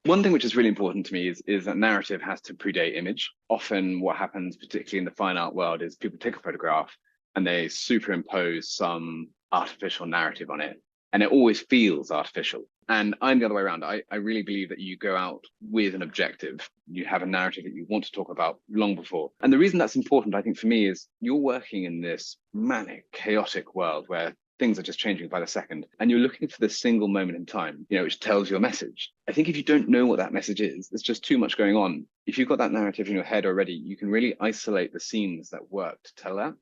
One thing which is really important to me is that narrative has to predate image. Often what happens, particularly in the fine art world, is people take a photograph and they superimpose some artificial narrative on it. And it always feels artificial. And I'm the other way around. I really believe that you go out with an objective. You have a narrative that you want to talk about long before. And the reason that's important, I think, for me is you're working in this manic, chaotic world where things are just changing by the second. And you're looking for this single moment in time, which tells you a message. I think if you don't know what that message is, there's just too much going on. If you've got that narrative in your head already, you can really isolate the scenes that work to tell that.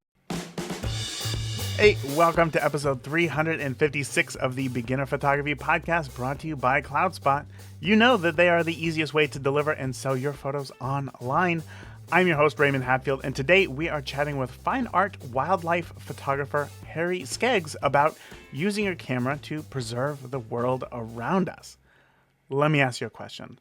Hey, welcome to episode 356 of the Beginner Photography Podcast, brought to you by CloudSpot. You know that they are the easiest way to deliver and sell your photos online. I'm your host, Raymond Hatfield, and today we are chatting with fine art wildlife photographer Harry Skeggs about using your camera to preserve the world around us. Let me ask you a question.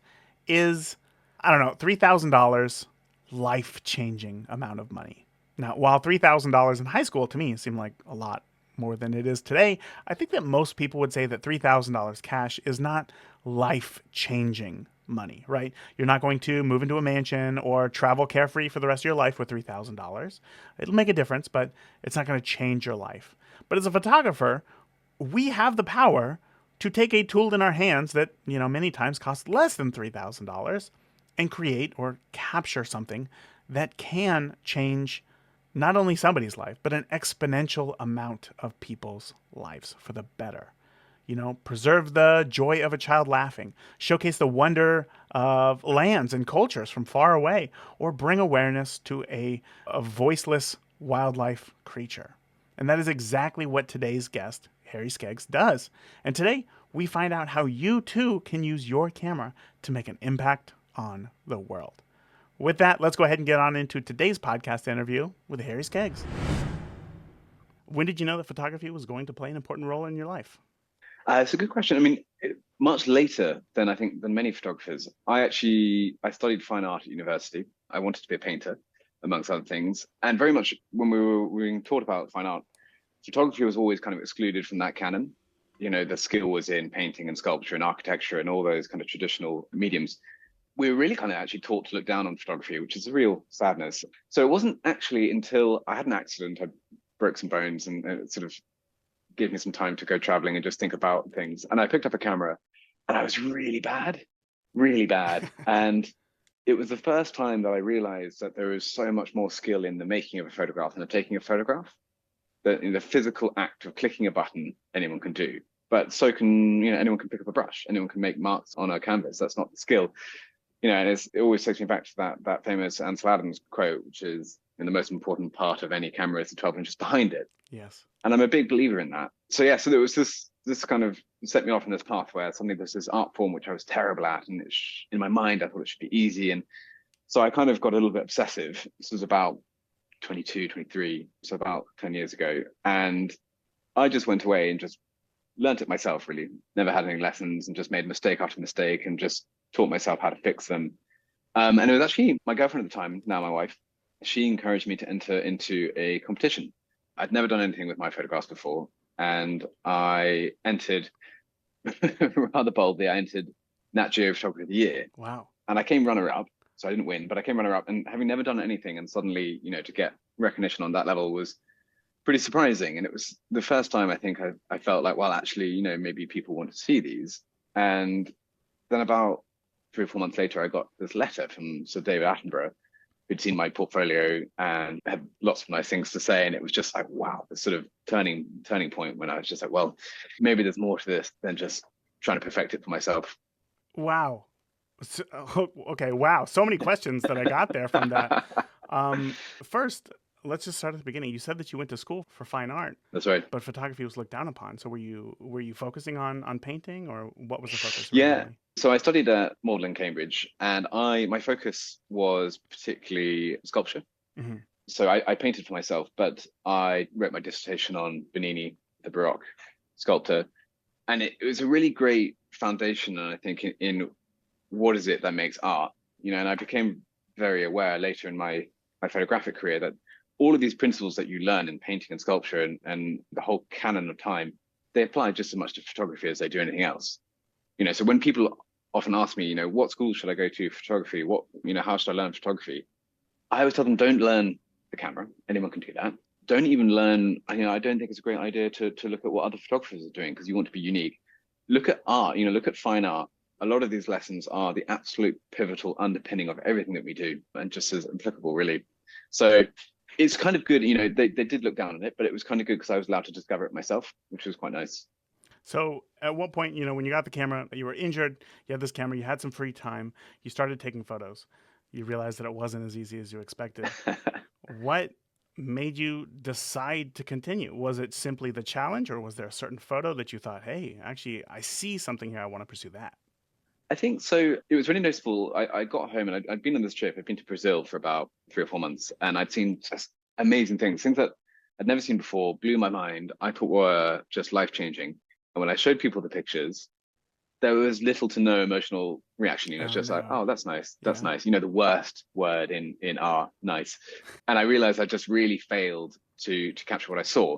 Is, $3,000 life-changing amount of money? Now, while $3,000 in high school to me seemed like a lot more than it is today, I think that most people would say that $3,000 cash is not life-changing money, right? You're not going to move into a mansion or travel carefree for the rest of your life with $3,000. It'll make a difference, but it's not going to change your life. But as a photographer, we have the power to take a tool in our hands that, many times costs less than $3,000 and create or capture something that can change not only somebody's life, but an exponential amount of people's lives for the better. Preserve the joy of a child laughing, showcase the wonder of lands and cultures from far away, or bring awareness to a voiceless wildlife creature. And that is exactly what today's guest, Harry Skeggs, does. And today, we find out how you too can use your camera to make an impact on the world. With that, let's go ahead and get on into today's podcast interview with Harry Skeggs. When did you know that photography was going to play an important role in your life? It's a good question. I mean, much later than many photographers. I studied fine art at university. I wanted to be a painter, amongst other things. And very much when we were being taught about fine art, photography was always kind of excluded from that canon. The skill was in painting and sculpture and architecture and all those kind of traditional mediums. We were really kind of actually taught to look down on photography, which is a real sadness. So it wasn't actually until I had an accident, I broke some bones, and it sort of gave me some time to go traveling and just think about things. And I picked up a camera and I was really bad, really bad. And it was the first time that I realized that there is so much more skill in the making of a photograph than the taking a photograph. That in the physical act of clicking a button, anyone can do. But so can, anyone can pick up a brush, anyone can make marks on a canvas. That's not the skill. And it always takes me back to that famous Ansel Adams quote, which is, the most important part of any camera is the 12 inches behind it. Yes. And I'm a big believer in that. So there was this kind of set me off in this path where suddenly there's this art form which I was terrible at, and in my mind I thought it should be easy. And so I kind of got a little bit obsessive. This was about 22, 23, so about 10 years ago. And I just went away and just learned it myself, really. Never had any lessons and just made mistake after mistake and just taught myself how to fix them. And it was actually my girlfriend at the time, now my wife. She encouraged me to enter into a competition. I'd never done anything with my photographs before. And I entered, rather boldly, I entered Nat Geo Photography of the Year. Wow. And I came runner-up. So I didn't win, but I came runner-up. And having never done anything and suddenly, to get recognition on that level was pretty surprising. And it was the first time I think I felt like, well, actually, maybe people want to see these. And then about 3 or 4 months later, I got this letter from Sir David Attenborough, who'd seen my portfolio and had lots of nice things to say. And it was just like, wow, this sort of turning point when I was just like, well, maybe there's more to this than just trying to perfect it for myself. Wow. Okay. Wow. So many questions that I got there from that. First, let's just start at the beginning. You said that you went to school for fine art. That's right. But photography was looked down upon. So were you focusing on painting, or what was the focus? Yeah. So I studied at Magdalen, Cambridge, and my focus was particularly sculpture. Mm-hmm. So I painted for myself, but I wrote my dissertation on Bernini, the Baroque sculptor. And it was a really great foundation, and I think in what is it that makes art, and I became very aware later in my photographic career that all of these principles that you learn in painting and sculpture and the whole canon of time, they apply just as much to photography as they do anything else. So when people often ask me, what school should I go to for photography? How should I learn photography? I always tell them, don't learn the camera. Anyone can do that. Don't even learn, I don't think it's a great idea to look at what other photographers are doing because you want to be unique. Look at art, look at fine art. A lot of these lessons are the absolute pivotal underpinning of everything that we do and just as applicable, really. So it's kind of good, they did look down on it, but it was kind of good because I was allowed to discover it myself, which was quite nice. So at what point, when you got the camera, you were injured, you had this camera, you had some free time, you started taking photos. You realized that it wasn't as easy as you expected. What made you decide to continue? Was it simply the challenge, or was there a certain photo that you thought, hey, actually, I see something here, I want to pursue that? I think so. It was really noticeable. I got home and I'd been on this trip. I'd been to Brazil for about 3 or 4 months, and I'd seen just amazing things that I'd never seen before, blew my mind. I thought were just life-changing. And when I showed people the pictures, there was little to no emotional reaction. It's Oh just like, no. oh, that's nice. That's Yeah. nice. The worst word in art, nice. And I realized I just really failed to capture what I saw.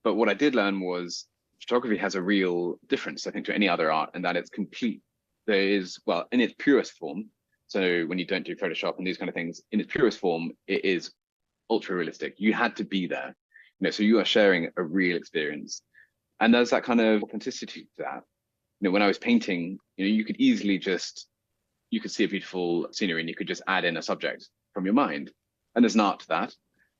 But what I did learn was photography has a real difference, I think, to any other art, and that it's complete. There is, well, in its purest form. So when you don't do Photoshop and these kind of things, in its purest form, it is ultra realistic. You had to be there. So you are sharing a real experience. And there's that kind of authenticity to that. When I was painting, you could easily you could see a beautiful scenery and you could just add in a subject from your mind. And there's an art to that.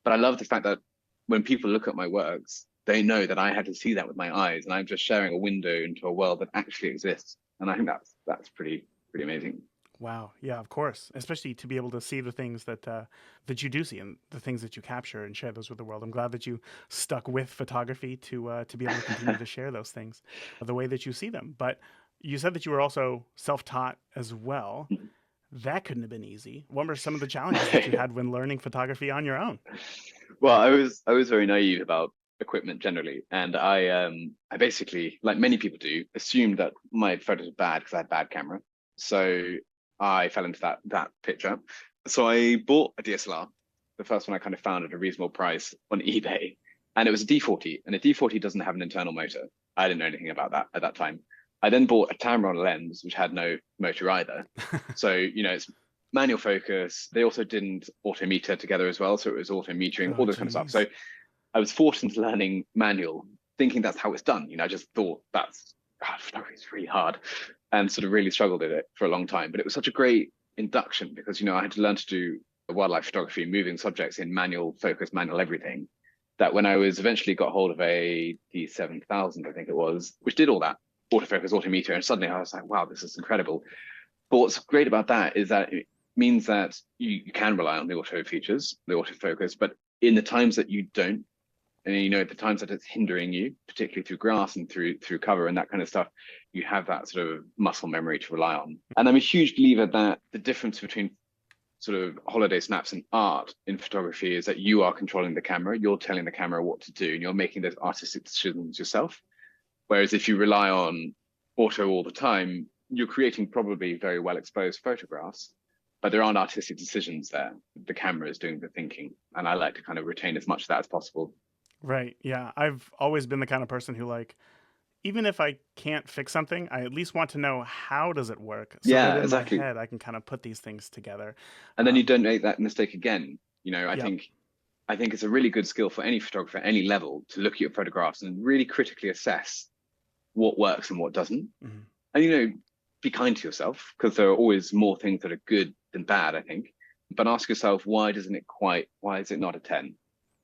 But I love the fact that when people look at my works, they know that I had to see that with my eyes and I'm just sharing a window into a world that actually exists. And I think that's pretty amazing. Wow. Yeah, of course. Especially to be able to see the things that you do see and the things that you capture and share those with the world. I'm glad that you stuck with photography to be able to continue to share those things the way that you see them. But you said that you were also self-taught as well. That couldn't have been easy. What were some of the challenges that you had when learning photography on your own? Well, I was very naive about equipment generally, and I basically, like many people do, assumed that my photos were bad because I had bad camera. So I fell into that picture. So I bought a DSLR, the first one I kind of found at a reasonable price on eBay, and it was a D40, and a D40 doesn't have an internal motor. I didn't know anything about that at that time. I then bought a Tamron lens, which had no motor either. So, it's manual focus. They also didn't auto meter together as well. So it was auto metering, Oh, all this kind of stuff. geez. So I was forced into learning manual, thinking that's how it's done. I just thought photography is really hard and sort of really struggled with it for a long time. But it was such a great induction because, I had to learn to do wildlife photography, moving subjects in manual focus, manual everything. That when I was eventually got hold of a D7000, I think it was, which did all that autofocus, autometer, and suddenly I was like, wow, this is incredible. But what's great about that is that it means that you can rely on the auto features, the autofocus, but in the times that you don't, and the times that it's hindering you, particularly through grass and through cover and that kind of stuff, you have that sort of muscle memory to rely on. And I'm a huge believer that the difference between sort of holiday snaps and art in photography is that you are controlling the camera, you're telling the camera what to do, and you're making those artistic decisions yourself. Whereas if you rely on auto all the time, you're creating probably very well exposed photographs, but there aren't artistic decisions there. The camera is doing the thinking. And I like to kind of retain as much of that as possible. Right. Yeah. I've always been the kind of person who even if I can't fix something, I at least want to know how does it work so that Yeah, in my exactly. head I can kind of put these things together. And then you don't make that mistake again. Yep. I think it's a really good skill for any photographer at any level to look at your photographs and really critically assess what works and what doesn't. Mhm. And be kind to yourself because there are always more things that are good than bad, I think. But ask yourself, why is it not a 10?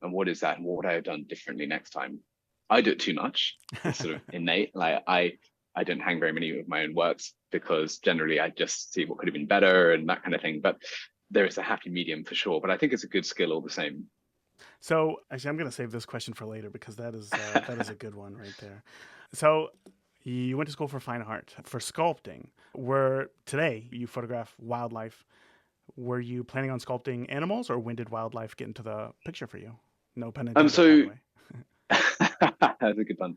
And what is that? And what would I have done differently next time? I do it too much. It's sort of innate. Like I don't hang very many of my own works because generally I just see what could have been better and that kind of thing. But there is a happy medium for sure. But I think it's a good skill all the same. So actually, I'm going to save this question for later because that is a good one right there. So you went to school for fine art for sculpting. Where today you photograph wildlife. Were you planning on sculpting animals, or when did wildlife get into the picture for you? No pun intended, by the So way. that's a good one.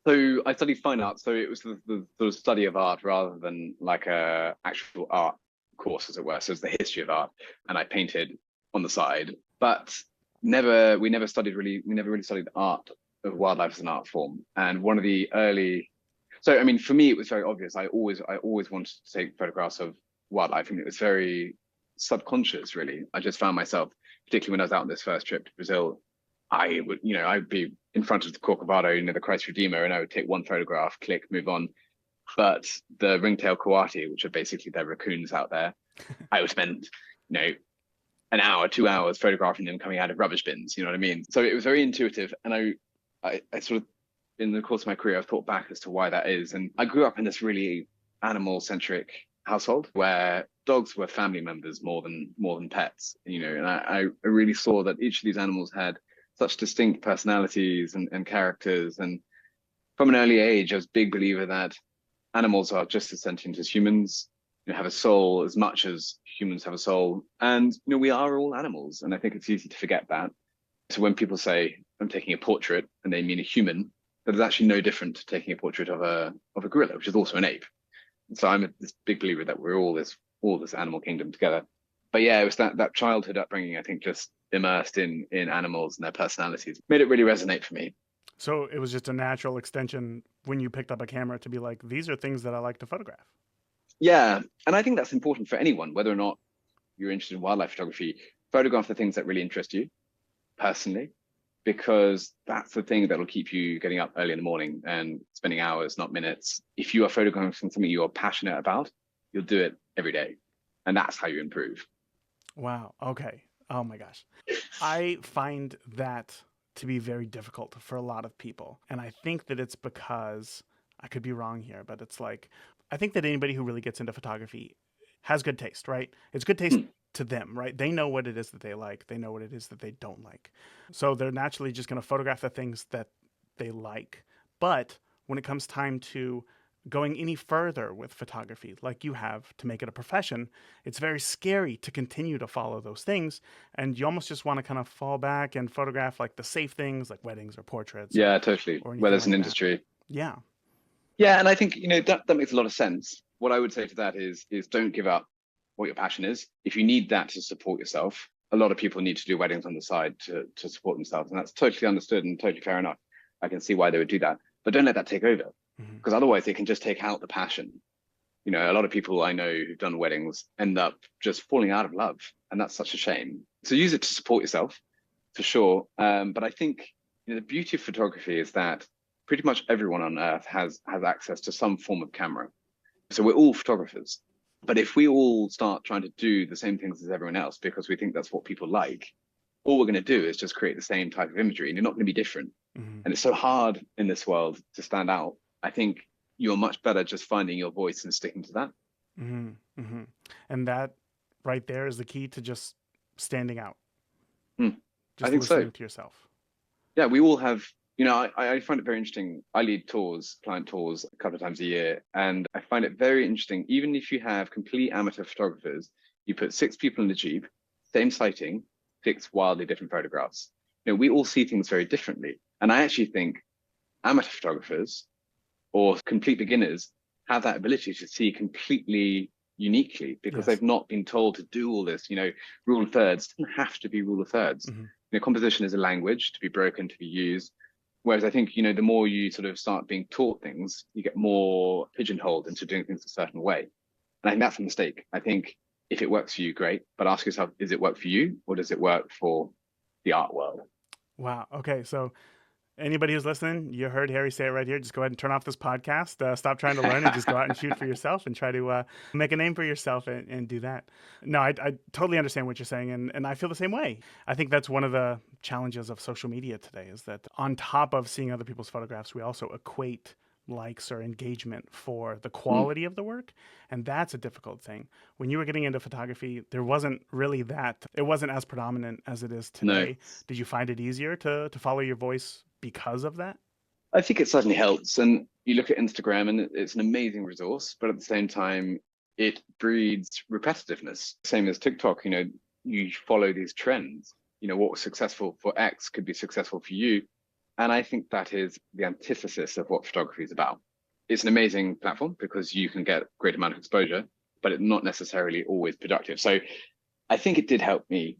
So I studied fine art, so it was the sort of study of art rather than like a actual art course, as it were. So it's the history of art, and I painted on the side, but we never really studied art of wildlife as an art form. And one of the early, So, I mean, for me, it was very obvious. I always wanted to take photographs of wildlife, and it was very subconscious, really. I just found myself, particularly when I was out on this first trip to Brazil, I'd be in front of the Corcovado, the Christ Redeemer, and I would take one photograph, click, move on. But the ringtail coati, which are basically their raccoons out there, I would spend, an hour, 2 hours photographing them coming out of rubbish bins. You know what I mean? So it was very intuitive, and I sort of, in the course of my career, I've thought back as to why that is. And I grew up in this really animal-centric household where dogs were family members more than pets. And I really saw that each of these animals had such distinct personalities and characters. And from an early age, I was a big believer that animals are just as sentient as humans, have a soul as much as humans have a soul. And, we are all animals. And I think it's easy to forget that. So when people say, I'm taking a portrait, and they mean a human, that is actually no different to taking a portrait of a gorilla, which is also an ape. And so I'm this big believer that we're all this animal kingdom together. But yeah, it was that childhood upbringing, I think, just immersed in animals and their personalities, made it really resonate for me. So it was just a natural extension when you picked up a camera to be like, these are things that I like to photograph. Yeah, and I think that's important for anyone, whether or not you're interested in wildlife photography. Photograph the things that really interest you personally, because that's the thing that'll keep you getting up early in the morning and spending hours, not minutes. If you are photographing something you're passionate about, you'll do it every day. And that's how you improve. Wow. Okay. Oh my gosh. I find that to be very difficult for a lot of people. And I think that it's because, I could be wrong here, but it's like, I think that anybody who really gets into photography has good taste, right? It's good taste to them, right? They know what it is that they like. They know what it is that they don't like. So they're naturally just going to photograph the things that they like. But when it comes time to going any further with photography, like you have, to make it a profession, it's very scary to continue to follow those things. And you almost just want to kind of fall back and photograph like the safe things, like weddings or portraits. Yeah, totally. Where there's an industry. Yeah. Yeah, and I think, that makes a lot of sense. What I would say to that is don't give up what your passion is. If you need that to support yourself, a lot of people need to do weddings on the side to support themselves. And that's totally understood and totally fair enough. I can see why they would do that. But don't let that take over, because otherwise they can just take out the passion. A lot of people I know who've done weddings end up just falling out of love. And that's such a shame. So use it to support yourself, for sure. But I think the beauty of photography is that pretty much everyone on earth has access to some form of camera. So we're all photographers. But if we all start trying to do the same things as everyone else because we think that's what people like, all we're going to do is just create the same type of imagery, and you're not going to be different. And it's so hard in this world to stand out. I think you're much better just finding your voice and sticking to that. And that right there is the key to just standing out. Just I think listening so. to yourself. Yeah, we all have. I find it very interesting. I lead client tours a couple of times a year, and I find it very interesting. Even if you have complete amateur photographers, you put 6 people in a Jeep, same sighting, 6 wildly different photographs. We all see things very differently. And I actually think amateur photographers or complete beginners have that ability to see completely uniquely because they've not been told to do all this, rule of thirds. It doesn't have to be rule of thirds. Composition is a language to be broken, to be used. Whereas I think, the more you sort of start being taught things, you get more pigeonholed into doing things a certain way. And I think that's a mistake. I think if it works for you, great. But ask yourself, does it work for you or does it work for the art world? Wow. Okay. So anybody who's listening, you heard Harry say it right here. Just go ahead and turn off this podcast. Stop trying to learn and just go out and shoot for yourself and try to make a name for yourself and do that. No, I totally understand what you're saying. And I feel the same way. I think that's one of the challenges of social media today is that on top of seeing other people's photographs, we also equate likes or engagement for the quality of the work. And that's a difficult thing. When you were getting into photography, there wasn't really that. It wasn't as predominant as it is today. No. Did you find it easier to follow your voice because of that? I think it certainly helps. And you look at Instagram and it's an amazing resource, but at the same time, it breeds repetitiveness. Same as TikTok, you follow these trends. What was successful for X could be successful for you. And I think that is the antithesis of what photography is about. It's an amazing platform because you can get a great amount of exposure, but it's not necessarily always productive. So I think it did help me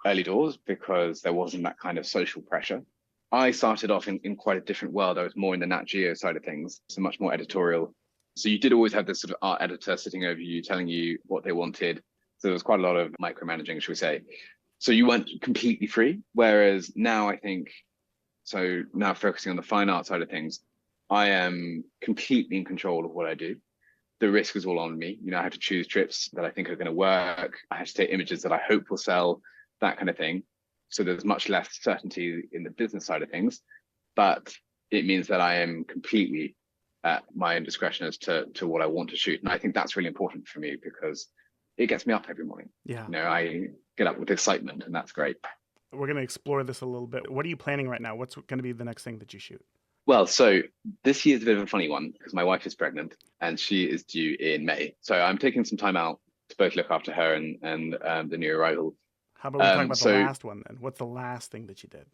early doors because there wasn't that kind of social pressure. I started off in quite a different world. I was more in the Nat Geo side of things, so much more editorial. So you did always have this sort of art editor sitting over you, telling you what they wanted. So there was quite a lot of micromanaging, should we say. So you weren't completely free. Whereas now I think, so now focusing on the fine art side of things, I am completely in control of what I do. The risk is all on me. I have to choose trips that I think are going to work. I have to take images that I hope will sell, that kind of thing. So there's much less certainty in the business side of things, but it means that I am completely at my own discretion as to what I want to shoot. And I think that's really important for me because it gets me up every morning. Yeah. I get up with excitement, and that's great. We're going to explore this a little bit. What are you planning right now? What's going to be the next thing that you shoot? Well, so this year's a bit of a funny one because my wife is pregnant and she is due in May. So I'm taking some time out to both look after her and the new arrival. How about we talk about the last one then? What's the last thing that you did?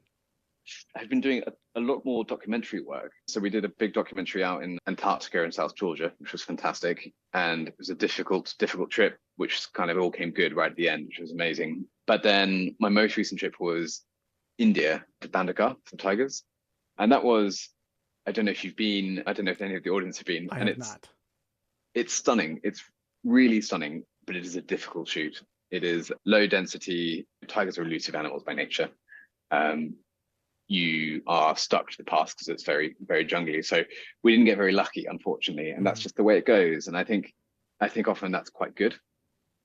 I've been doing a lot more documentary work. So we did a big documentary out in Antarctica in South Georgia, which was fantastic. And it was a difficult trip, which kind of all came good right at the end, which was amazing. But then my most recent trip was India to Bandakar for tigers. And that was, I don't know if you've been, I don't know if any of the audience have been. I and have not. It's stunning. It's really stunning, but it is a difficult shoot. It is low density. Tigers are elusive animals by nature. You are stuck to the past because it's very, very jungly. So we didn't get very lucky, unfortunately, and that's just the way it goes. And I think often that's quite good.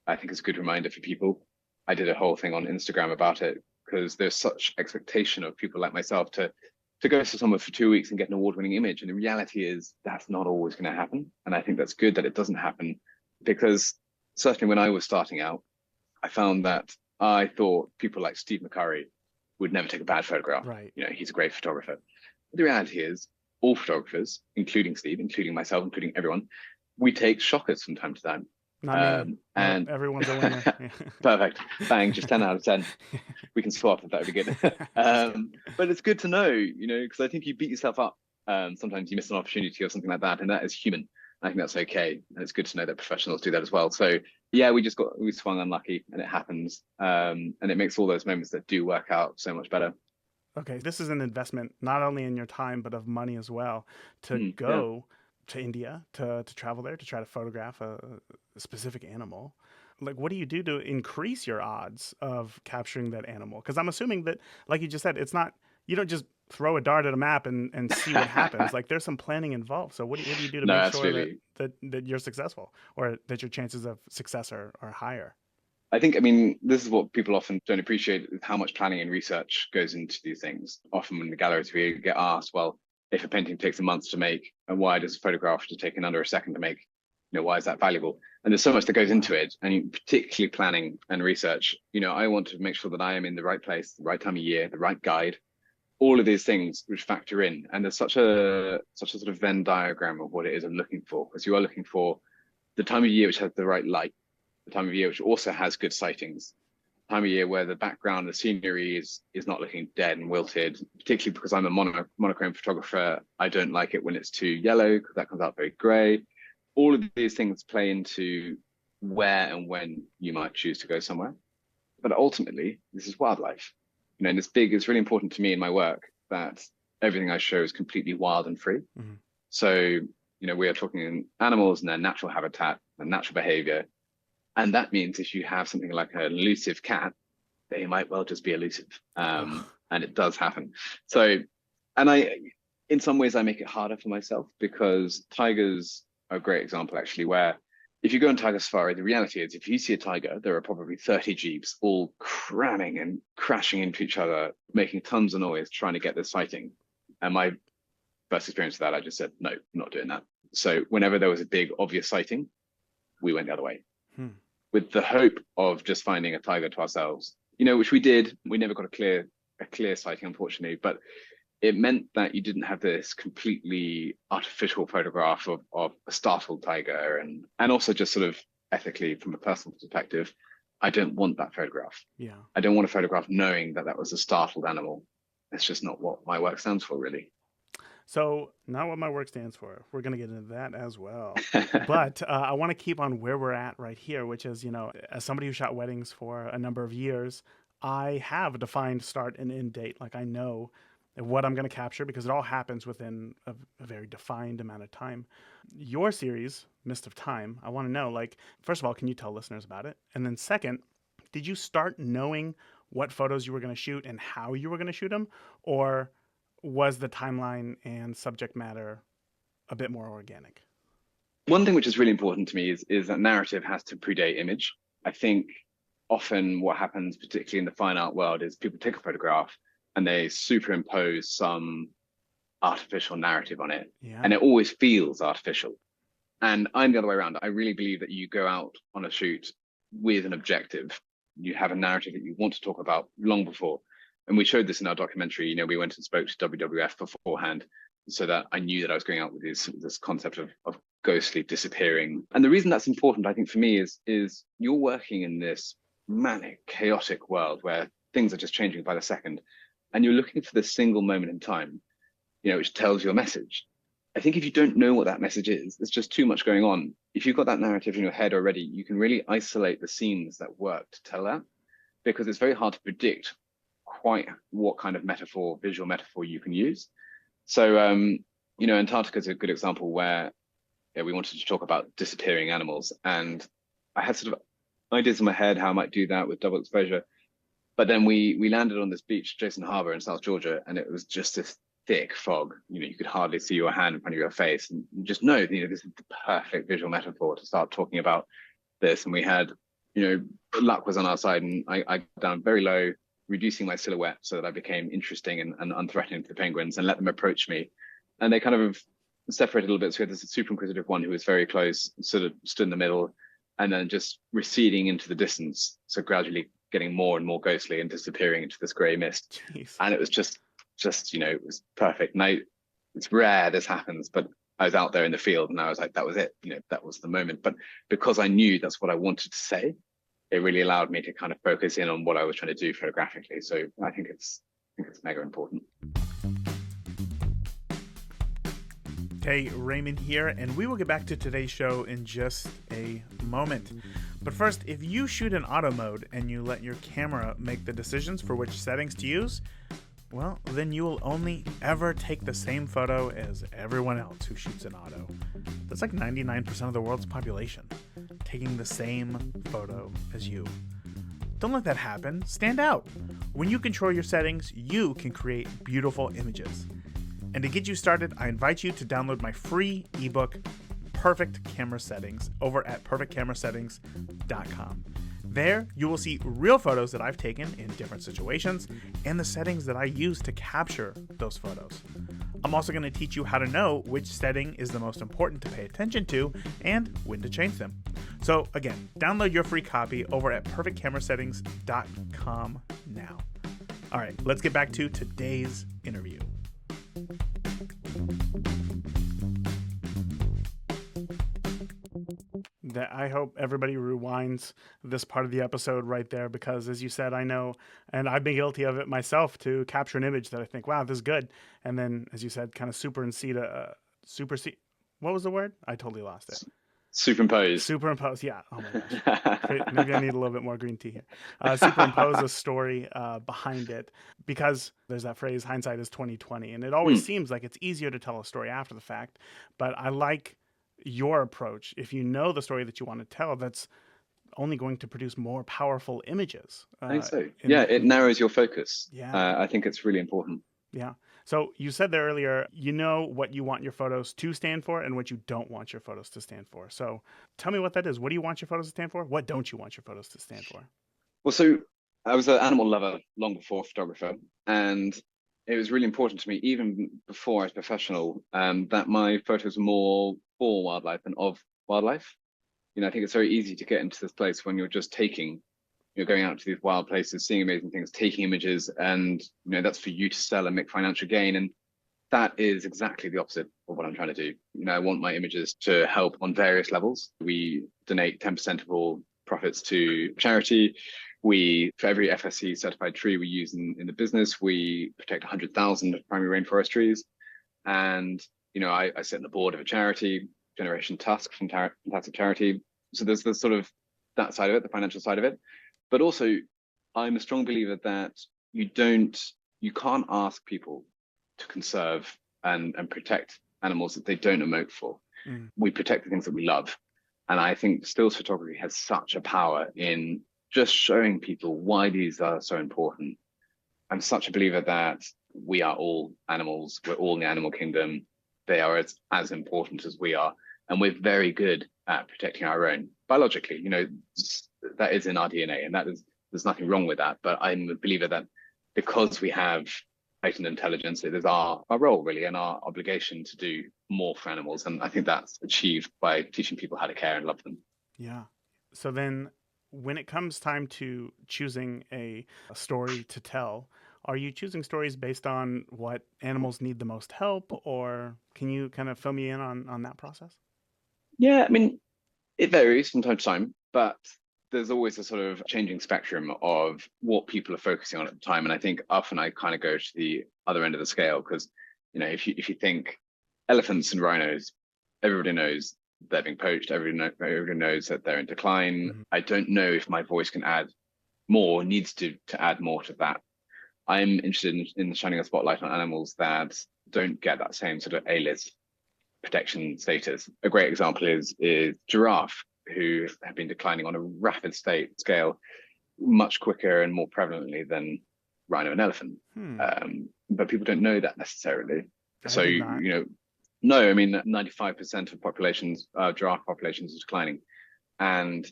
I think it's a good reminder for people. I did a whole thing on Instagram about it because there's such expectation of people like myself to go to somewhere for 2 weeks and get an award-winning image. And the reality is that's not always going to happen. And I think that's good that it doesn't happen because certainly when I was starting out, I found that I thought people like Steve McCurry would never take a bad photograph. Right. He's a great photographer. But the reality is all photographers, including Steve, including myself, including everyone, we take shockers from time to time. Not me. And everyone's a winner. Perfect. Bang, just 10 out of 10. We can swap if that would be good. But it's good to know, because I think you beat yourself up. Sometimes you miss an opportunity or something like that, and that is human. I think that's okay. And it's good to know that professionals do that as well. So yeah, we swung unlucky and it happens. And it makes all those moments that do work out so much better. Okay. This is an investment, not only in your time, but of money as well to go to India, to travel there, to try to photograph a specific animal. Like, what do you do to increase your odds of capturing that animal? Because I'm assuming that, like you just said, it's not, you don't just throw a dart at a map and see what happens. Like, there's some planning involved. So what do you do to make sure that you're successful or that your chances of success are higher? I think, this is what people often don't appreciate, is how much planning and research goes into these things. Often when the galleries, we get asked, well, if a painting takes a month to make, and why does a photograph just take under a second to make? Why is that valuable? And there's so much that goes into it, and particularly planning and research. I want to make sure that I am in the right place, the right time of year, the right guide, all of these things which factor in. And there's such a sort of Venn diagram of what it is I'm looking for, because you are looking for the time of year which has the right light, the time of year which also has good sightings, time of year where the background, the scenery is not looking dead and wilted, particularly because I'm a monochrome photographer. I don't like it when it's too yellow because that comes out very gray. All of these things play into where and when you might choose to go somewhere. But ultimately, this is wildlife. And it's really important to me in my work that everything I show is completely wild and free. Mm-hmm. So, we are talking animals and their natural habitat and natural behavior. And that means if you have something like an elusive cat, they might well just be elusive. And it does happen. So, and in some ways, I make it harder for myself because tigers are a great example, actually, where if you go on tiger safari, the reality is if you see a tiger, there are probably 30 jeeps all cramming and crashing into each other, making tons of noise, trying to get this sighting. And my first experience of that, I just said, no, I'm not doing that. So whenever there was a big, obvious sighting, we went the other way. With the hope of just finding a tiger to ourselves, which we did. We never got a clear sighting, unfortunately, but it meant that you didn't have this completely artificial photograph of a startled tiger. And also just sort of ethically, from a personal perspective, I don't want that photograph. Yeah. I don't want a photograph knowing that was a startled animal. It's just not what my work stands for, really. So not what my work stands for. We're going to get into that as well. But I want to keep on where we're at right here, which is, as somebody who shot weddings for a number of years, I have a defined start and end date. Like I know and what I'm going to capture because it all happens within a very defined amount of time. Your series, Mist of Time, I want to know, like, first of all, can you tell listeners about it? And then second, did you start knowing what photos you were going to shoot and how you were going to shoot them? Or was the timeline and subject matter a bit more organic? One thing which is really important to me is that narrative has to predate image. I think often what happens, particularly in the fine art world, is people take a photograph and they superimpose some artificial narrative on it, Yeah. and it always feels artificial. And I'm the other way around. I really believe that you go out on a shoot with an objective. You have a narrative that you want to talk about long before. And we showed this in our documentary. We went and spoke to WWF beforehand so that I knew that I was going out with this concept of ghostly disappearing. And the reason that's important, I think, for me is you're working in this manic, chaotic world where things are just changing by the second. And you're looking for this single moment in time, which tells your message. I think if you don't know what that message is, there's just too much going on. If you've got that narrative in your head already, you can really isolate the scenes that work to tell that, because it's very hard to predict quite what kind of visual metaphor you can use. So, Antarctica is a good example where we wanted to talk about disappearing animals. And I had sort of ideas in my head how I might do that with double exposure. But then we landed on this beach, Jason Harbor in South Georgia, and it was just this thick fog. You could hardly see your hand in front of your face, and you just know, this is the perfect visual metaphor to start talking about this. And we had, luck was on our side, and I got down very low, reducing my silhouette so that I became interesting and unthreatening to the penguins, and let them approach me. And they kind of separated a little bit. So we had this super inquisitive one who was very close, sort of stood in the middle, and then just receding into the distance. So gradually getting more and more ghostly and disappearing into this gray mist. Jeez. And it was just it was perfect. And it's rare this happens, but I was out there in the field and I was like, that was it. That was the moment. But because I knew that's what I wanted to say, it really allowed me to kind of focus in on what I was trying to do photographically. So I think it's mega important. Hey, Raymond here, and we will get back to today's show in just a moment. But first, if you shoot in auto mode and you let your camera make the decisions for which settings to use, well, then you will only ever take the same photo as everyone else who shoots in auto. That's like 99% of the world's population, taking the same photo as you. Don't let that happen. Stand out. When you control your settings, you can create beautiful images. And to get you started, I invite you to download my free ebook, Perfect Camera Settings, over at perfectcamerasettings.com. There, you will see real photos that I've taken in different situations and the settings that I use to capture those photos. I'm also going to teach you how to know which setting is the most important to pay attention to and when to change them. So again, download your free copy over at perfectcamerasettings.com now. All right, let's get back to today's interview. That I hope everybody rewinds this part of the episode right there, because as you said, I know, and I've been guilty of it myself, to capture an image that I think, wow, this is good. And then, as you said, kind of supersede, what was the word? I totally lost it. Superimpose, yeah. Oh my gosh. Maybe I need a little bit more green tea here. Superimpose a story behind it, because there's that phrase, hindsight is 20/20, and it always seems like it's easier to tell a story after the fact. But I like your approach. If you know the story that you want to tell, that's only going to produce more powerful images. I think so. Yeah, it narrows your focus. Yeah. I think it's really important. Yeah. So you said there earlier, you know what you want your photos to stand for and what you don't want your photos to stand for. So tell me what that is. What do you want your photos to stand for? What don't you want your photos to stand for? Well, so I was an animal lover long before photographer, and it was really important to me, even before I was professional, that my photos were more for wildlife than of wildlife. I think it's very easy to get into this place when you're just you're going out to these wild places, seeing amazing things, taking images, and that's for you to sell and make financial gain. And that is exactly the opposite of what I'm trying to do. I want my images to help on various levels. We donate 10% of all profits to charity. For every FSC certified tree we use in the business, we protect 100,000 primary rainforest trees. And, I sit on the board of a charity, Generation Tusk, fantastic charity. So there's the sort of that side of it, the financial side of it. But also, I'm a strong believer that you can't ask people to conserve and protect animals that they don't emote for. Mm. We protect the things that we love. And I think stills photography has such a power in just showing people why these are so important. I'm such a believer that we are all animals. We're all in the animal kingdom. They are as important as we are. And we're very good at protecting our own biologically. That is in our DNA, and there's nothing wrong with that. But I'm a believer that because we have heightened intelligence, it is our role really and our obligation to do more for animals. And I think that's achieved by teaching people how to care and love them. Yeah. So then when it comes time to choosing a story to tell, are you choosing stories based on what animals need the most help, or can you kind of fill me in on that process? Yeah, I mean, it varies from time to time, but there's always a sort of changing spectrum of what people are focusing on at the time. And I think often I kind of go to the other end of the scale because, if you think elephants and rhinos, everybody knows they're being poached. Everybody knows that they're in decline. Mm-hmm. I don't know if my voice can add more, needs to add more to that. I'm interested in shining a spotlight on animals that don't get that same sort of A-list protection status. A great example is giraffe, who have been declining on a rapid scale, much quicker and more prevalently than rhino and elephant. But people don't know that necessarily. So no, I mean 95% of populations, giraffe populations, is declining, and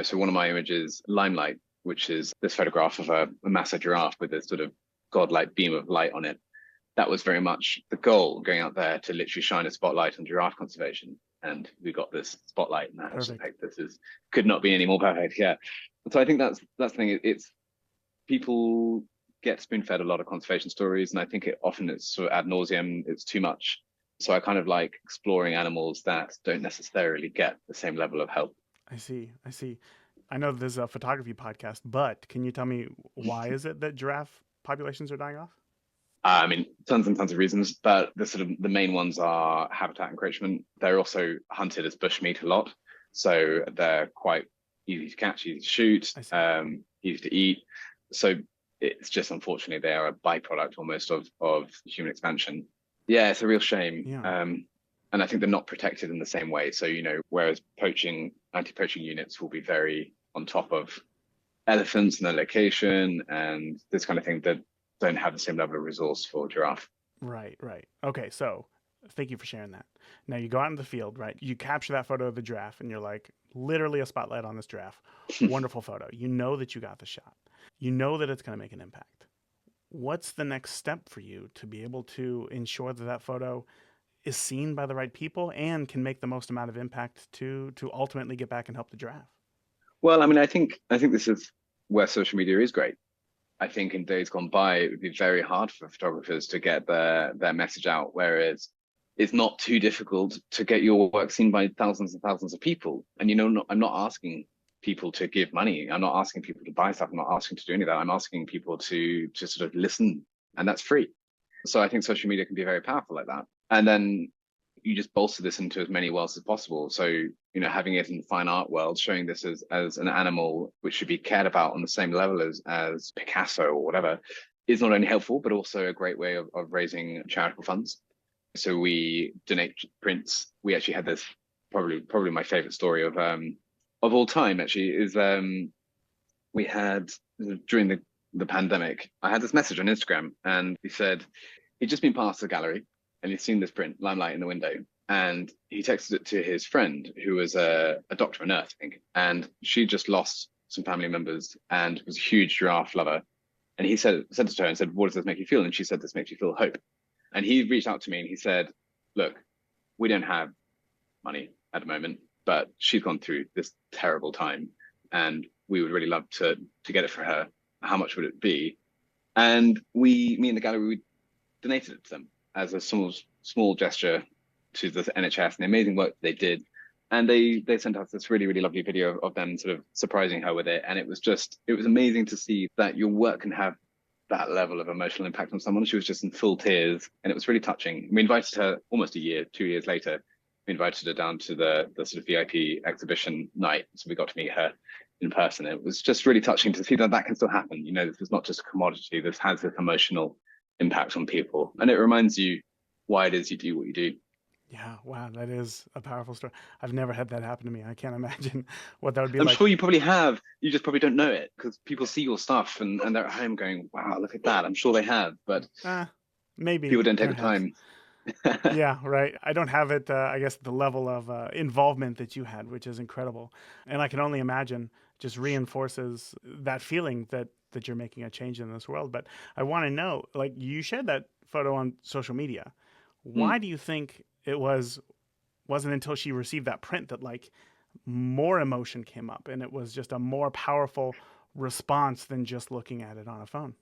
so one of my images, Limelight, which is this photograph of a massive giraffe with this sort of godlike beam of light on it. That was very much the goal, going out there to literally shine a spotlight on giraffe conservation. And we got this spotlight, and that was like, could not be any more perfect. Yeah. So I think that's the thing. It's people get spoon-fed a lot of conservation stories, and I think it's sort of ad nauseum. It's too much. So I kind of like exploring animals that don't necessarily get the same level of help. I see. I know this is a photography podcast, but can you tell me why is it that giraffe populations are dying off? I mean, tons and tons of reasons, but the main ones are habitat encroachment. They're also hunted as bushmeat a lot, so they're quite easy to catch, easy to shoot, easy to eat. So it's just, unfortunately, they are a byproduct almost of human expansion. Yeah, it's a real shame. Yeah. And I think they're not protected in the same way. So, whereas anti-poaching units will be very on top of elephants and their location and this kind of thing, that don't have the same level of resource for giraffe. Right. Okay, so thank you for sharing that. Now you go out in the field, right? You capture that photo of the giraffe and you're like, literally a spotlight on this giraffe. Wonderful photo. You know that you got the shot. You know that it's going to make an impact. What's the next step for you to be able to ensure that photo is seen by the right people and can make the most amount of impact to ultimately get back and help the giraffe? Well, I mean, I think this is where social media is great. I think in days gone by, it would be very hard for photographers to get their message out, whereas it's not too difficult to get your work seen by thousands and thousands of people. And I'm not asking people to give money. I'm not asking people to buy stuff. I'm not asking to do any of that. I'm asking people to sort of listen, and that's free. So I think social media can be very powerful like that. And then you just bolster this into as many worlds as possible. So, having it in the fine art world, showing this as an animal which should be cared about on the same level as Picasso or whatever, is not only helpful, but also a great way of raising charitable funds. So we donate prints. We actually had this, probably my favorite story of all time, actually, is we had, during the pandemic, I had this message on Instagram, and he said he'd just been past the gallery and he'd seen this print, Limelight, in the window. And he texted it to his friend, who was a doctor, a nurse, I think. And she just lost some family members and was a huge giraffe lover. And he sent it to her and said, "What does this make you feel?" And she said, "This makes you feel hope." And he reached out to me and he said, "Look, we don't have money at the moment, but she's gone through this terrible time and we would really love to get it for her. How much would it be?" And me and the gallery, we donated it to them as a small gesture to the NHS and the amazing work they did. And they sent us this really, really lovely video of them sort of surprising her with it. And it was amazing to see that your work can have that level of emotional impact on someone. She was just in full tears, and it was really touching. We invited her almost 2 years later. We invited her down to the sort of VIP exhibition night. So we got to meet her in person. It was just really touching to see that can still happen. This is not just a commodity. This has this emotional impact on people. And it reminds you why it is you do what you do. Yeah, wow, that is a powerful story. I've never had that happen to me. I can't imagine what that would be I'm like. sure you probably have. You just probably don't know it because people see your stuff and they're at home going, wow, look at that. I'm sure they have, but Maybe, people don't take the perhaps. time. Yeah, right. I don't have it, I guess, the level of involvement that you had, which is incredible. And I can only imagine just reinforces that feeling that you're making a change in this world. But I want to know, like, you shared that photo on social media. Hmm. Why do you think it wasn't until she received that print that like more emotion came up and it was just a more powerful response than just looking at it on a phone?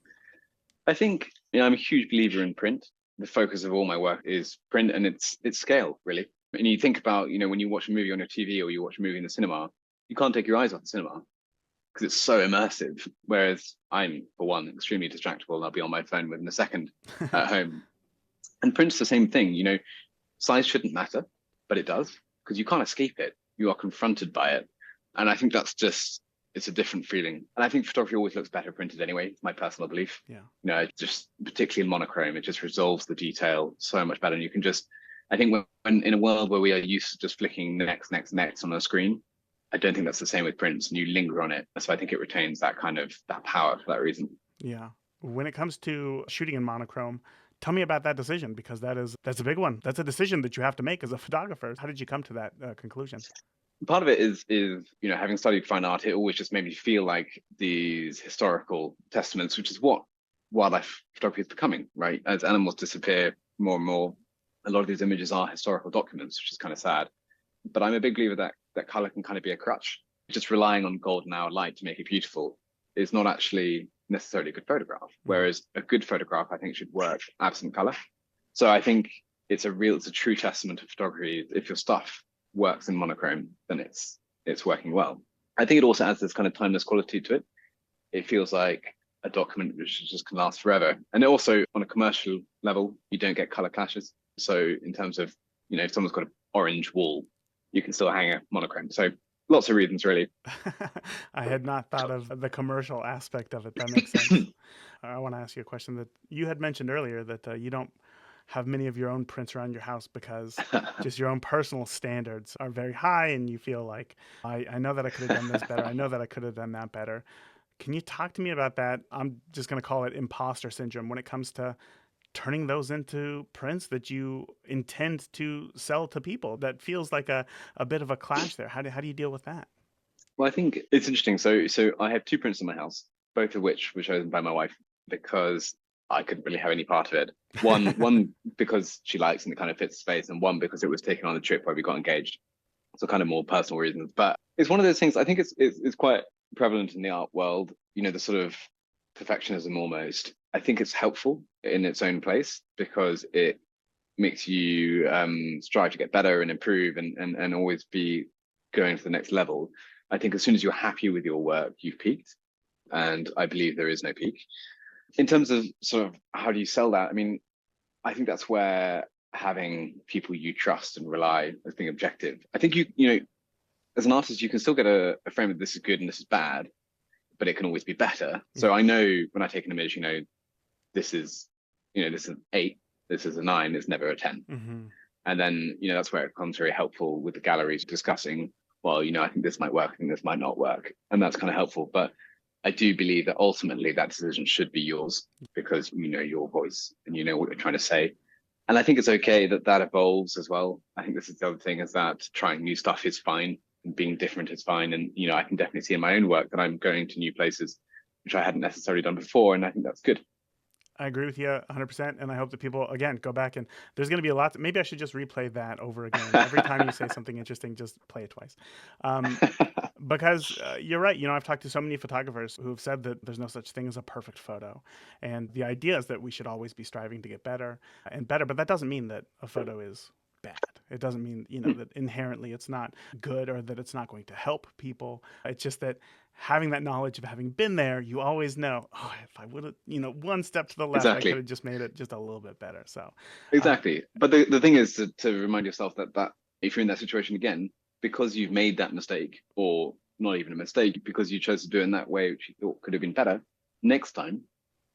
I think, I'm a huge believer in print. The focus of all my work is print and it's scale, really. And you think about, when you watch a movie on your TV or you watch a movie in the cinema, you can't take your eyes off the cinema because it's so immersive. Whereas I'm, for one, extremely distractible and I'll be on my phone within a second at home. And print's the same thing, size shouldn't matter, but it does because you can't escape it. You are confronted by it. And I think it's a different feeling. And I think photography always looks better printed anyway. It's my personal belief. Yeah. Just particularly in monochrome, it just resolves the detail so much better. And you can I think when in a world where we are used to just flicking next on a screen, I don't think that's the same with prints and you linger on it. So I think it retains that that power for that reason. Yeah. When it comes to shooting in monochrome, tell me about that decision because that's a big one. That's a decision that you have to make as a photographer. How did you come to that conclusion? Part of it is having studied fine art, it always just made me feel like these historical testaments, which is what wildlife photography is becoming, right? As animals disappear more and more, a lot of these images are historical documents, which is kind of sad. But I'm a big believer that color can kind of be a crutch. Just relying on golden hour light to make it beautiful is not actually necessarily a good photograph. Whereas a good photograph, I think, should work absent color. So I think it's a true testament of photography. If your stuff works in monochrome, then it's working well. I think it also adds this kind of timeless quality to it. It feels like a document which just can last forever. And also on a commercial level, you don't get color clashes. So in terms of, if someone's got an orange wall, you can still hang a monochrome. So lots of reasons, really. I had not thought of the commercial aspect of it. That makes sense. I want to ask you a question that you had mentioned earlier that you don't have many of your own prints around your house because just your own personal standards are very high and you feel like, I know that I could have done this better. I know that I could have done that better. Can you talk to me about that? I'm just going to call it imposter syndrome when it comes to turning those into prints that you intend to sell to people. That feels like a bit of a clash there. How do you deal with that? Well, I think it's interesting. So I have two prints in my house, both of which were chosen by my wife because I couldn't really have any part of it. One because she likes and it kind of fits the space, and one because it was taken on the trip where we got engaged. So kind of more personal reasons. But it's one of those things. I think it's quite prevalent in the art world. The sort of perfectionism almost. I think it's helpful in its own place because it makes you strive to get better and improve and always be going to the next level. I think as soon as you're happy with your work, you've peaked. And I believe there is no peak. In terms of sort of how do you sell that? I mean, I think that's where having people you trust and rely as being objective. I think as an artist, you can still get a frame of this is good and this is bad, but it can always be better. So I know when I take an image, this is an 8, this is a 9, it's never a 10. Mm-hmm. And then, that's where it becomes very helpful with the galleries discussing, well, I think this might work, I think this might not work. And that's kind of helpful. But I do believe that ultimately that decision should be yours because you know your voice and you know what you're trying to say. And I think it's okay that evolves as well. I think this is the other thing is that trying new stuff is fine and being different is fine. And, I can definitely see in my own work that I'm going to new places, which I hadn't necessarily done before. And I think that's good. I agree with you 100%. And I hope that people, again, go back and there's going to be a lot. Maybe I should just replay that over again. Every time you say something interesting, just play it twice. Because you're right. I've talked to so many photographers who have said that there's no such thing as a perfect photo. And the idea is that we should always be striving to get better and better. But that doesn't mean that a photo is bad. It doesn't mean, that inherently it's not good or that it's not going to help people. It's just that having that knowledge of having been there, you always know, if I would have, one step to the left, Exactly. I could have just made it just a little bit better. So exactly. But the thing is to remind yourself that if you're in that situation again, because you've made that mistake, or not even a mistake, because you chose to do it in that way, which you thought could have been better, next time,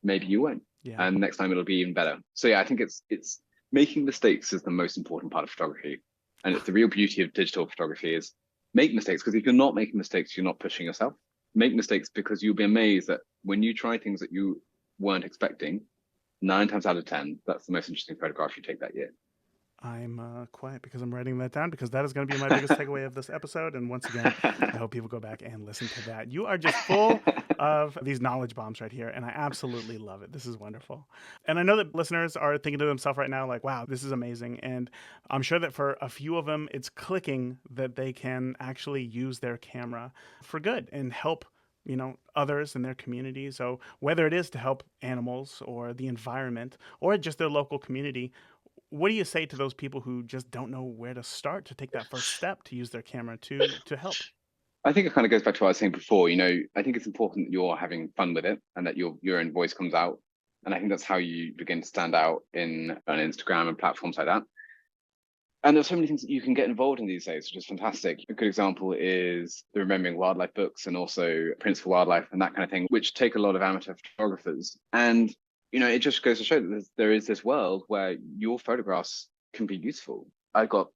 maybe you won't. Yeah. and next time it'll be even better. So yeah, I think it's making mistakes is the most important part of photography, and it's the real beauty of digital photography is make mistakes, because if you're not making mistakes, you're not pushing yourself. Make mistakes because you'll be amazed that when you try things that you weren't expecting, 9 times out of 10, that's the most interesting photograph you take that year. I'm quiet because I'm writing that down because that is going to be my biggest takeaway of this episode. And once again, I hope people go back and listen to that. You are just full of these knowledge bombs right here, and I absolutely love it. This is wonderful. And I know that listeners are thinking to themselves right now, like, wow, this is amazing. And I'm sure that for a few of them, it's clicking that they can actually use their camera for good and help others in their community. So whether it is to help animals or the environment or just their local community, what do you say to those people who just don't know where to start to take that first step to use their camera to help? I think it kind of goes back to what I was saying before. I think it's important that you're having fun with it and that your own voice comes out. And I think that's how you begin to stand out on Instagram and platforms like that. And there's so many things that you can get involved in these days, which is fantastic. A good example is the Remembering Wildlife books and also Prints for Wildlife and that kind of thing, which take a lot of amateur photographers. And, it just goes to show that there is this world where your photographs can be useful. I've got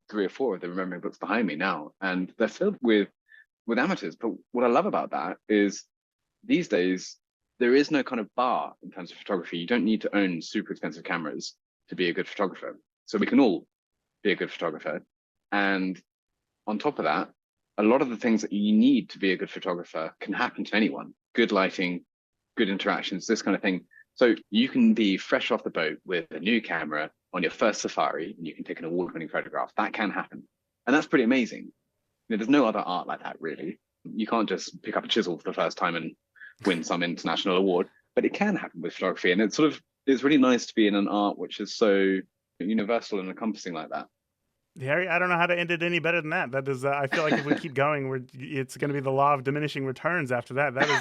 3 or 4 of the Remembering books behind me now, and they're filled with amateurs. But what I love about that is these days, there is no kind of bar in terms of photography. You don't need to own super expensive cameras to be a good photographer. So we can all be a good photographer. And on top of that, a lot of the things that you need to be a good photographer can happen to anyone. Good lighting, good interactions, this kind of thing. So you can be fresh off the boat with a new camera on your first safari and you can take an award-winning photograph. That can happen. And that's pretty amazing. There's no other art like that, really. You can't just pick up a chisel for the first time and win some international award, but it can happen with photography. And it's really nice to be in an art which is so universal and encompassing like that. Harry, I don't know how to end it any better than that. That is, I feel like if we keep going, it's going to be the law of diminishing returns after that. That is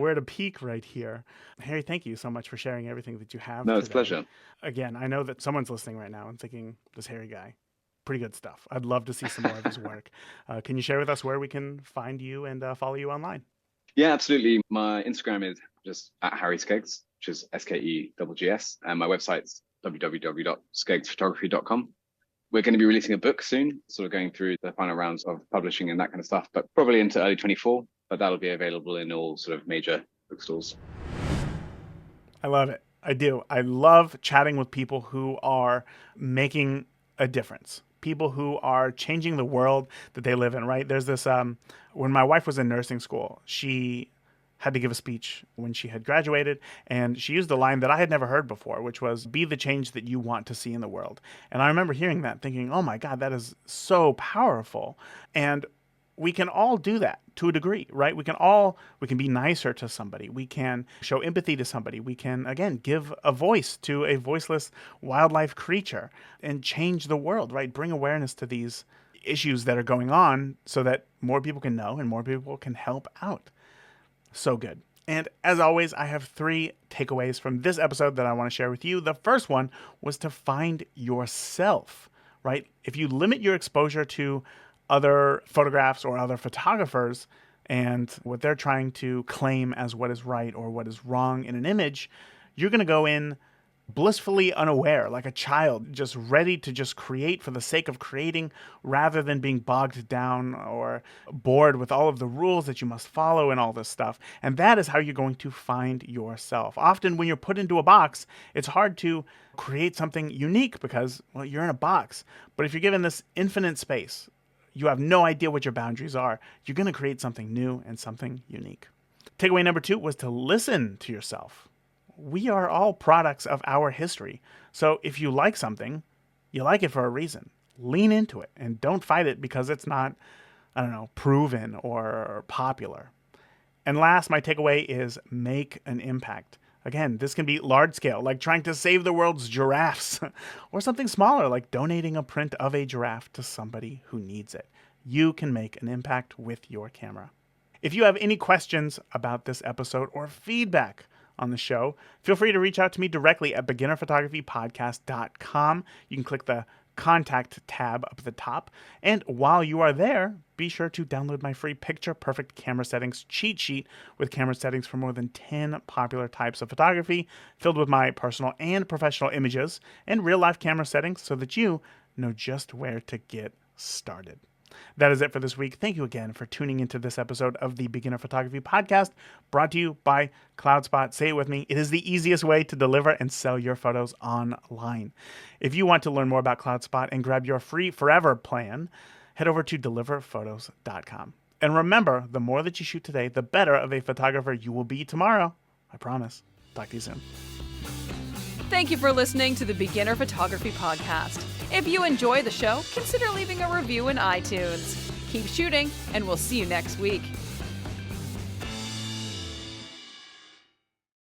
we're at a peak right here. Harry, thank you so much for sharing everything that you have No, today. it's a pleasure. Again, I know that someone's listening right now and thinking, this Harry guy, pretty good stuff. I'd love to see some more of his work. Can you share with us where we can find you and follow you online? Yeah, absolutely. My Instagram is just at Harry Skeggs, which is SKEGGS, and my website's www.skeggsphotography.com. We're going to be releasing a book soon, sort of going through the final rounds of publishing and that kind of stuff, but probably into early 24, but that'll be available in all sort of major bookstores. I love it. I do. I love chatting with people who are making a difference. People who are changing the world that they live in, right? There's this, when my wife was in nursing school, she had to give a speech when she had graduated, and she used a line that I had never heard before, which was, be the change that you want to see in the world. And I remember hearing that thinking, oh my God, that is so powerful. And we can all do that to a degree, right? We can be nicer to somebody. We can show empathy to somebody. We can, again, give a voice to a voiceless wildlife creature and change the world, right? Bring awareness to these issues that are going on so that more people can know and more people can help out. So good. And as always, I have 3 takeaways from this episode that I want to share with you. The first one was to find yourself, right? If you limit your exposure to other photographs or other photographers and what they're trying to claim as what is right or what is wrong in an image, you're going to go in blissfully unaware, like a child, just ready to just create for the sake of creating rather than being bogged down or bored with all of the rules that you must follow and all this stuff. And that is how you're going to find yourself. Often when you're put into a box, it's hard to create something unique because, well, you're in a box. But if you're given this infinite space, you have no idea what your boundaries are, you're going to create something new and something unique. Takeaway number 2 was to listen to yourself. We are all products of our history. So if you like something, you like it for a reason. Lean into it and don't fight it because it's not, proven or popular. And last, my takeaway is make an impact. Again, this can be large scale, like trying to save the world's giraffes, or something smaller, like donating a print of a giraffe to somebody who needs it. You can make an impact with your camera. If you have any questions about this episode or feedback on the show, feel free to reach out to me directly at beginnerphotographypodcast.com. You can click the contact tab up at the top. And while you are there, be sure to download my free Picture Perfect Camera Settings cheat sheet with camera settings for more than 10 popular types of photography, filled with my personal and professional images and real-life camera settings so that you know just where to get started. That is it for this week. Thank you again for tuning into this episode of the Beginner Photography Podcast, brought to you by CloudSpot. Say it with me. It is the easiest way to deliver and sell your photos online. If you want to learn more about CloudSpot and grab your free forever plan, head over to deliverphotos.com. And remember, the more that you shoot today, the better of a photographer you will be tomorrow. I promise. Talk to you soon. Thank you for listening to the Beginner Photography Podcast. If you enjoy the show, consider leaving a review in iTunes. Keep shooting, and we'll see you next week.